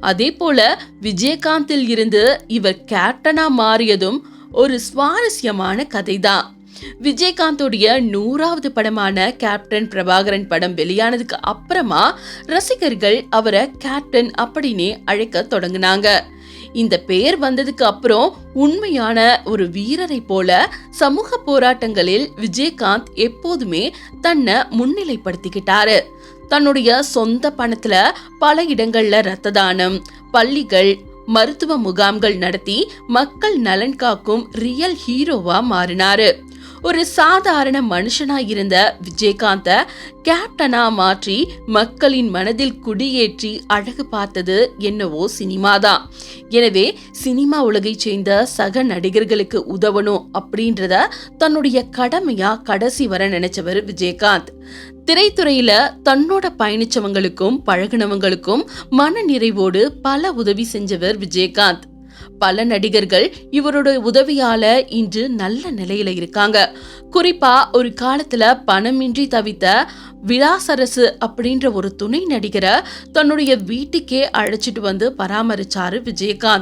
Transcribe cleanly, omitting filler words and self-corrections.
அதே போல விஜயகாந்தில் இருந்து இவர் கேப்டனா மாறியதும் ஒரு சுவாரஸ்யமான கதைதான். விஜயகாந்தோடைய 100வது படமான கேப்டன் பிரபாகரன் படம் வெளியானதுக்கு அப்புறமா ரசிகர்கள் அவரை கேப்டன் அப்படின்னு அழைக்க தொடங்கினாங்க. இந்த பெயர் வந்ததுக்கு அப்புறம் உண்மையான ஒரு வீரரை போல சமூக போராட்டங்களில் விஜயகாந்த் எப்போதுமே தன்னை முன்னிலைப்படுத்திக்கிட்டாரு. தன்னுடைய சொந்த பணத்துல பல இடங்கள்ல ரத்த தானம், பள்ளிகள், மருத்துவ முகாம்கள் நடத்தி மக்கள் நலன் காக்கும் ரியல் ஹீரோவா மாறினாரு. ஒரு சாதாரண மனுஷனா இருந்த விஜயகாந்த கேப்டனா மாற்றி மக்களின் மனதில் குடியேற்றி அழகு பார்த்தது என்னவோ சினிமாதான். எனவே சினிமா உலகை சேர்ந்த சக நடிகர்களுக்கு உதவணும் அப்படின்றத தன்னுடைய கடமையா கடைசி வர நினைச்சவர் விஜயகாந்த். திரைத்துறையில தன்னோட பயணிச்சவங்களுக்கும் பழகினவங்களுக்கும் மன நிறைவோடு பல உதவி செஞ்சவர் விஜயகாந்த். பல நடிகர்கள் இவரோட உதவியால இன்று நல்ல நிலையில இருக்காங்க. குறிப்பா ஒரு காலத்துல பணமின்றி தவித்த விலாசரசு அப்படின்ற ஒரு துணை நடிகரை தன்னுடைய வீட்டுக்கே அழைச்சிட்டு வந்து பராமரிச்சாரு விஜயகாந்த்.